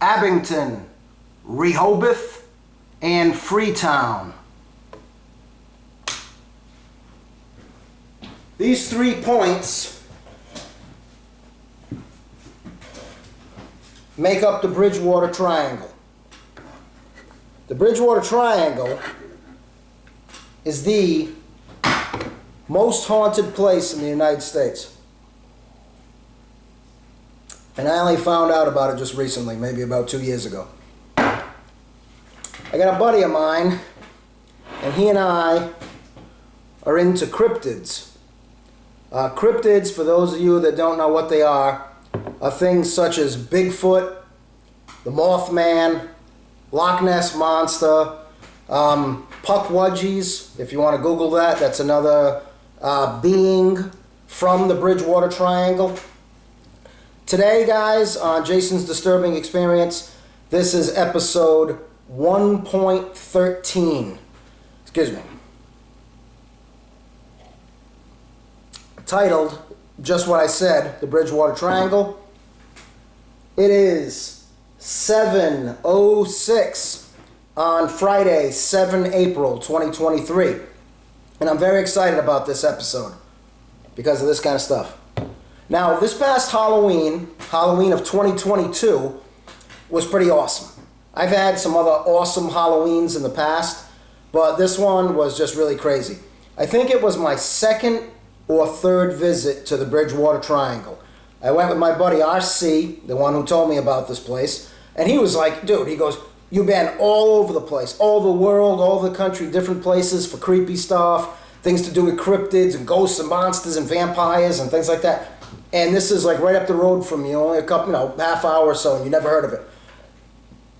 Abington, Rehoboth, and Freetown. These 3 points make up the Bridgewater Triangle. The Bridgewater Triangle is the most haunted place in the United States. And I only found out about it just recently, maybe about 2 years ago. I got a buddy of mine, and he and I are into cryptids. Cryptids, for those of you that don't know what they are things such as Bigfoot, the Mothman, Loch Ness Monster, Pukwudgies, if you want to Google that, that's another being from the Bridgewater Triangle. Today, guys, on Jason's Disturbing Experience, this is episode 1.13. Excuse me. Titled, just what I said, the Bridgewater Triangle. It is 7:06 on Friday, 7 April 2023. And I'm very excited about this episode because of this kind of stuff. Now, this past Halloween of 2022, was pretty awesome. I've had some other awesome Halloweens in the past, but this one was just really crazy. I think it was my second or third visit to the Bridgewater Triangle. I went with my buddy RC, the one who told me about this place, and he was like, dude, he goes, you've been all over the place, all the world, all the country, different places for creepy stuff, things to do with cryptids and ghosts and monsters and vampires and things like that. And this is like right up the road from you, only a couple, half hour or so, and you never heard of it.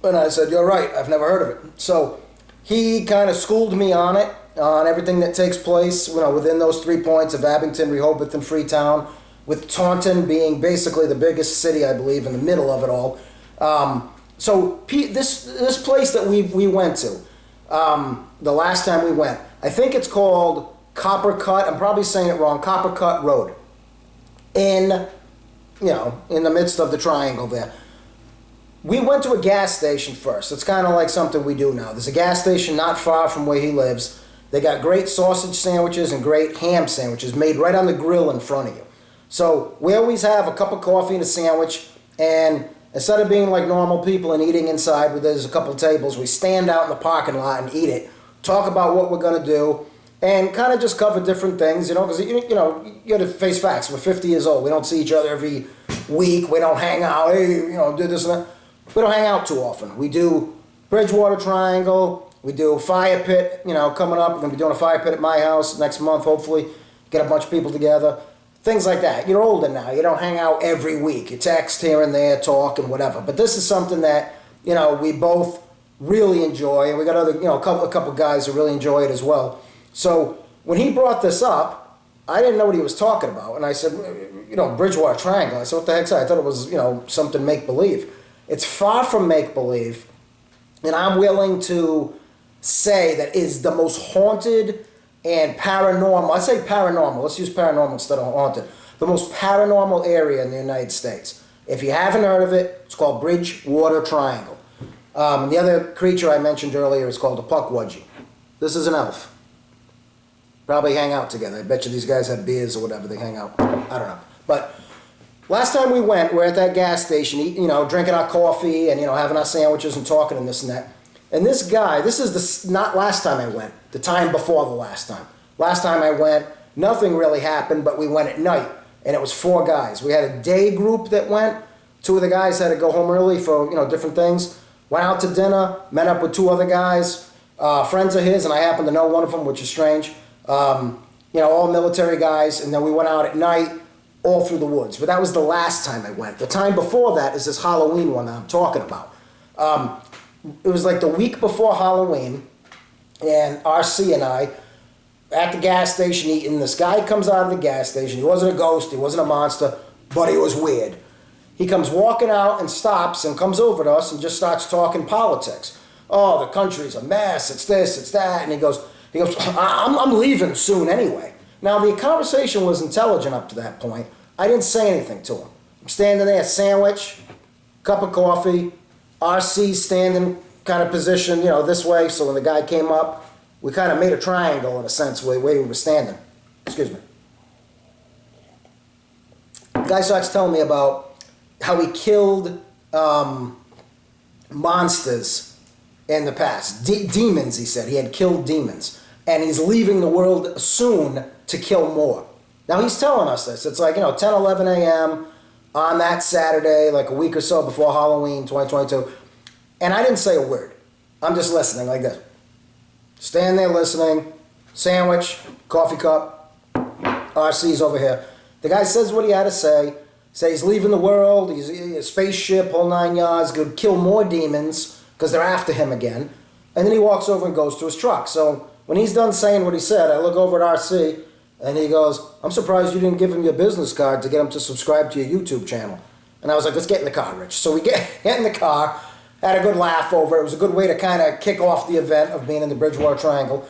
And I said, you're right, I've never heard of it. So he kind of schooled me on it, on everything that takes place, within those 3 points of Abington, Rehoboth, and Freetown, with Taunton being basically the biggest city, I believe, in the middle of it all. So this place that we went to, the last time we went, I think it's called Copper Cut. I'm probably saying it wrong. Copper Cut Road. In the midst of the triangle there. We went to a gas station first. It's kind of like something we do now. There's a gas station not far from where he lives. They got great sausage sandwiches and great ham sandwiches made right on the grill in front of you. So we always have a cup of coffee and a sandwich, and instead of being like normal people and eating inside where there's a couple tables, we stand out in the parking lot and eat it, talk about what we're going to do, and kind of just cover different things, because, you got to face facts. We're 50 years old. We don't see each other every week. We don't hang out, do this and that. We don't hang out too often. We do Bridgewater Triangle. We do a fire pit, coming up. We're going to be doing a fire pit at my house next month, hopefully. Get a bunch of people together. Things like that. You're older now. You don't hang out every week. You text here and there, talk and whatever. But this is something that, we both really enjoy. And we got other, a couple guys who really enjoy it as well. So when he brought this up, I didn't know what he was talking about. And I said, Bridgewater Triangle. I said, what the heck's that? I thought it was, something make-believe. It's far from make-believe. And I'm willing to say that is the most haunted and paranormal. I say paranormal. Let's use paranormal instead of haunted. The most paranormal area in the United States. If you haven't heard of it, it's called Bridgewater Triangle. And the other creature I mentioned earlier is called a Pukwudgie. This is an elf. Probably hang out together. I bet you these guys have beers or whatever. They hang out. I don't know. But last time we went, we're at that gas station, drinking our coffee and, having our sandwiches and talking and this and that. And this guy, this is not last time I went, the time before the last time. Last time I went, nothing really happened, but we went at night. And it was 4 guys. We had a day group that went. 2 of the guys had to go home early for, different things. Went out to dinner, met up with 2 other guys, friends of his, and I happen to know one of them, which is strange. All military guys, and then we went out at night, all through the woods. But that was the last time I went. The time before that is this Halloween one that I'm talking about. It was like the week before Halloween, and RC and I, at the gas station eating, this guy comes out of the gas station. He wasn't a ghost, he wasn't a monster, but he was weird. He comes walking out and stops and comes over to us and just starts talking politics. Oh, the country's a mess, it's this, it's that, and he goes, I'm leaving soon anyway. Now, the conversation was intelligent up to that point. I didn't say anything to him. I'm standing there, sandwich, cup of coffee, RC standing kind of position, this way. So when the guy came up, we kind of made a triangle in a sense where we were standing. Excuse me. The guy starts telling me about how he killed monsters in the past. Demons, he said. He had killed demons. And he's leaving the world soon to kill more. Now, he's telling us this. It's like, 10, 11 a.m. on that Saturday, like a week or so before Halloween 2022. And I didn't say a word. I'm just listening like this. Stand there listening. Sandwich, coffee cup. RC's over here. The guy says what he had to say. Say he's leaving the world. He's a spaceship, whole 9 yards. Going to kill more demons because they're after him again. And then he walks over and goes to his truck. So when he's done saying what he said, I look over at RC and he goes, I'm surprised you didn't give him your business card to get him to subscribe to your YouTube channel. And I was like, let's get in the car, Rich. So we get in the car, had a good laugh over it. It was a good way to kind of kick off the event of being in the Bridgewater Triangle.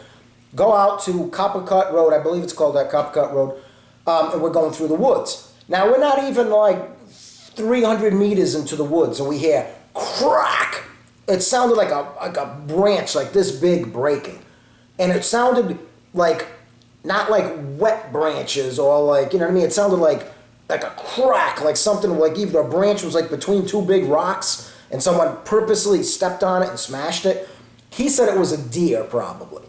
Go out to Copper Cut Road, I believe it's called that, Copper Cut Road, and we're going through the woods. Now, we're not even like 300 meters into the woods, and we hear crack. It sounded like a branch like this big breaking. And it sounded like, not like wet branches or like, you know what I mean? It sounded like a crack, like something like either a branch was like between two big rocks and someone purposely stepped on it and smashed it. He said it was a deer probably.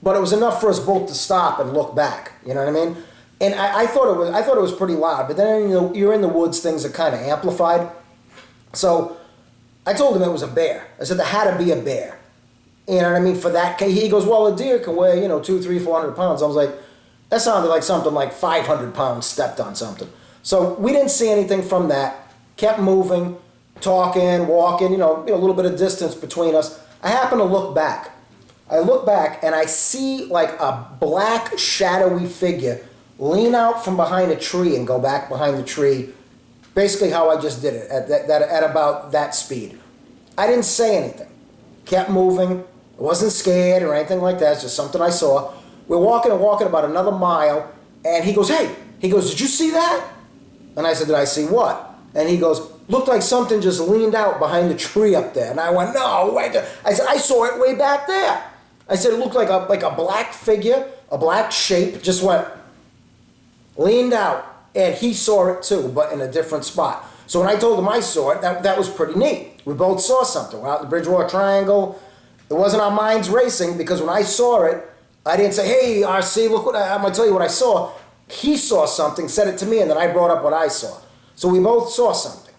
But it was enough for us both to stop and look back, you know what I mean? And I thought it was pretty loud, but then you're in the woods, things are kind of amplified. So I told him it was a bear. I said there had to be a bear. You know what I mean? For that, he goes, well, a deer can weigh, 200, 300, 400 pounds. I was like, that sounded like something like 500 pounds stepped on something. So we didn't see anything from that. Kept moving, talking, walking, a little bit of distance between us. I happen to look back. I look back and I see like a black shadowy figure lean out from behind a tree and go back behind the tree. Basically how I just did it at about that speed. I didn't say anything. Kept moving. I wasn't scared or anything like that. It's just something I saw. We're walking about another mile, and he goes, hey, did you see that? And I said, did I see what? And he goes, looked like something just leaned out behind the tree up there. And I went, no, wait. I said, I saw it way back there. I said, it looked like a black figure, a black shape, just went, leaned out. And he saw it too, but in a different spot. So when I told him I saw it, that was pretty neat. We both saw something. We're out in the Bridgewater Triangle. It wasn't our minds racing because when I saw it, I didn't say, hey, RC, look what I'm going to tell you what I saw. He saw something, said it to me, and then I brought up what I saw. So we both saw something.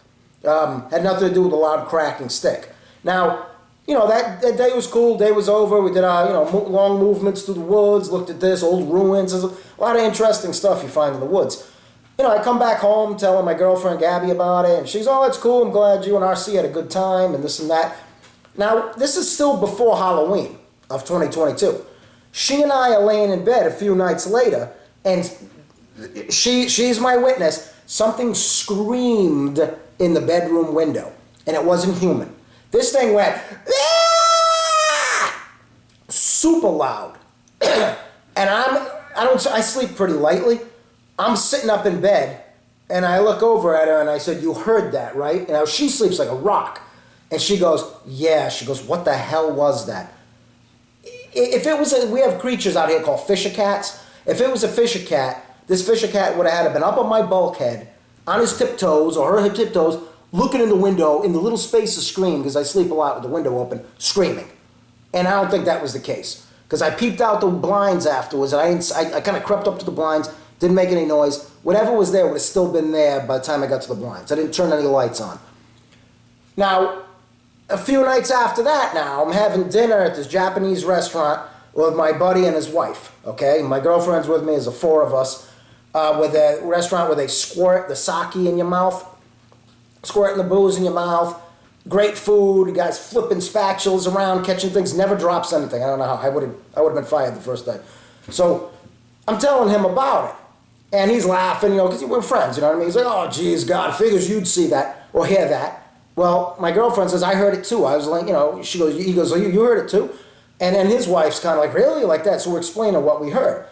Had nothing to do with the loud cracking stick. Now, that day was cool. Day was over. We did our, long movements through the woods, looked at this, old ruins. There's a lot of interesting stuff you find in the woods. I come back home telling my girlfriend Gabby about it, and she's, oh, that's cool. I'm glad you and RC had a good time and this and that. Now, this is still before Halloween of 2022. She and I are laying in bed a few nights later, and she's my witness. Something screamed in the bedroom window, and it wasn't human. This thing went, ah! Super loud. And I sleep pretty lightly. I'm sitting up in bed, and I look over at her, and I said, you heard that, right? And now she sleeps like a rock. And she goes, yeah. She goes, what the hell was that? If it was we have creatures out here called fisher cats. If it was a fisher cat, this fisher cat would have had been up on my bulkhead, on his tiptoes, or her tiptoes, looking in the window, in the little space of screen, because I sleep a lot with the window open, screaming. And I don't think that was the case. Because I peeped out the blinds afterwards, and I kind of crept up to the blinds, didn't make any noise. Whatever was there would have still been there by the time I got to the blinds. I didn't turn any lights on. Now, a few nights after that now, I'm having dinner at this Japanese restaurant with my buddy and his wife, okay? My girlfriend's with me, there's the four of us, with a restaurant where they squirt the sake in your mouth, squirting the booze in your mouth, great food, you guys flipping spatulas around, catching things, never drops anything. I don't know how, I would have been fired the first day. So, I'm telling him about it. And he's laughing, because we're friends, you know what I mean? He's like, oh, geez, God, figures you'd see that or hear that. Well, my girlfriend says, I heard it too. I was like, he goes, oh, you heard it too? And then his wife's kind of like, really? Like that? So we're explaining what we heard.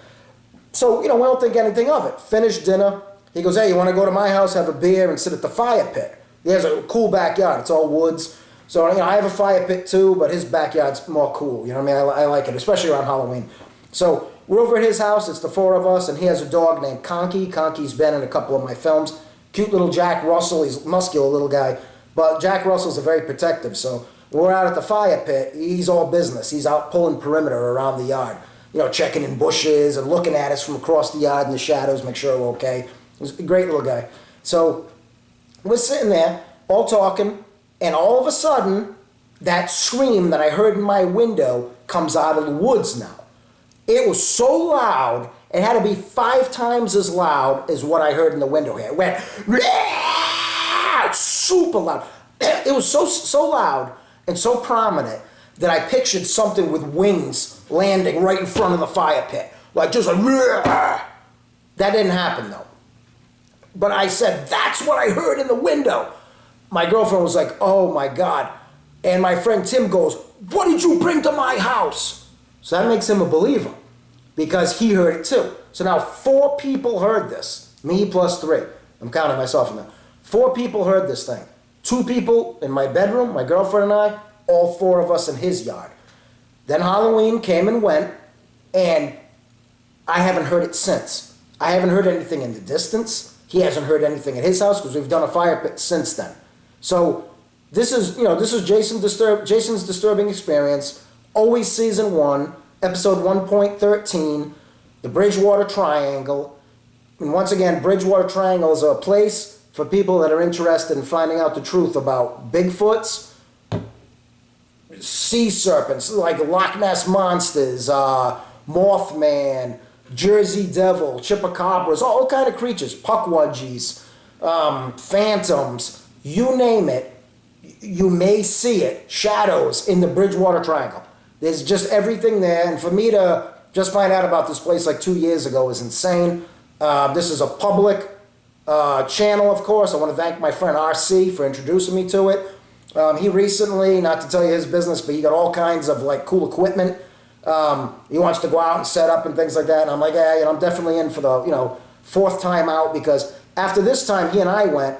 So, we don't think anything of it. Finished dinner. He goes, hey, you want to go to my house, have a beer, and sit at the fire pit? He has a cool backyard. It's all woods. So, I have a fire pit too, but his backyard's more cool. You know what I mean? I like it, especially around Halloween. So we're over at his house. It's the four of us, and he has a dog named Conky. Conky's been in a couple of my films. Cute little Jack Russell. He's a muscular little guy, but Jack Russell's a very protective. So we're out at the fire pit. He's all business. He's out pulling perimeter around the yard, checking in bushes and looking at us from across the yard in the shadows, make sure we're okay. He's a great little guy. So we're sitting there, all talking, and all of a sudden, that scream that I heard in my window comes out of the woods now. It was so loud, it had to be 5 times as loud as what I heard in the window here. It went, super loud. It was so loud and so prominent that I pictured something with wings landing right in front of the fire pit. Like just like, that didn't happen though. But I said, that's what I heard in the window. My girlfriend was like, oh my God. And my friend Tim goes, what did you bring to my house? So that makes him a believer because he heard it too. So now 4 people heard this, me plus 3. I'm counting myself in there. 4 people heard this thing. 2 people in my bedroom, my girlfriend and I, all 4 of us in his yard. Then Halloween came and went, and I haven't heard it since. I haven't heard anything in the distance. He hasn't heard anything at his house because we've done a fire pit since then. So this is Jason's Disturbing Experience, always season 1, episode 1.13, the Bridgewater Triangle. And once again, Bridgewater Triangle is a place for people that are interested in finding out the truth about Bigfoots, sea serpents like Loch Ness monsters, Mothman, Jersey Devil, Chupacabras, all kind of creatures, puckwudgies, phantoms, you name it, you may see it, shadows in the Bridgewater Triangle. There's just everything there, and for me to just find out about this place like 2 years ago is insane. This is a public channel, of course. I want to thank my friend RC for introducing me to it. He recently, not to tell you his business, but he got all kinds of like cool equipment. He wants to go out and set up and things like that, and I'm like, yeah, I'm definitely in for the 4th time out, because after this time he and I went,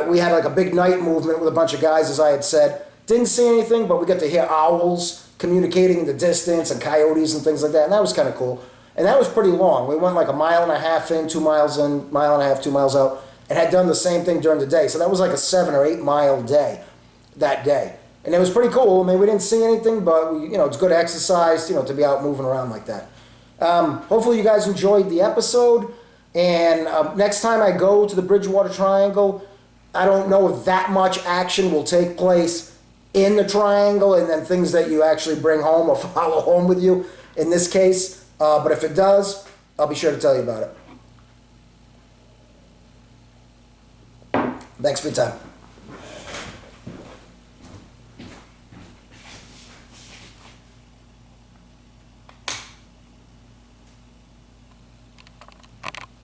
we had like a big night movement with a bunch of guys, as I had said. Didn't see anything, but we got to hear owls communicating in the distance and coyotes and things like that, and that was kind of cool. And that was pretty long. We went like 1.5 miles in, 2 miles in, 1.5 miles, 2 miles out, and had done the same thing during the day. So that was like a 7 or 8 mile day that day. And it was pretty cool. I mean, we didn't see anything, but it's good exercise, to be out moving around like that. Hopefully you guys enjoyed the episode. And next time I go to the Bridgewater Triangle, I don't know if that much action will take place in the triangle and then things that you actually bring home or follow home with you in this case. But if it does, I'll be sure to tell you about it. Thanks for your time.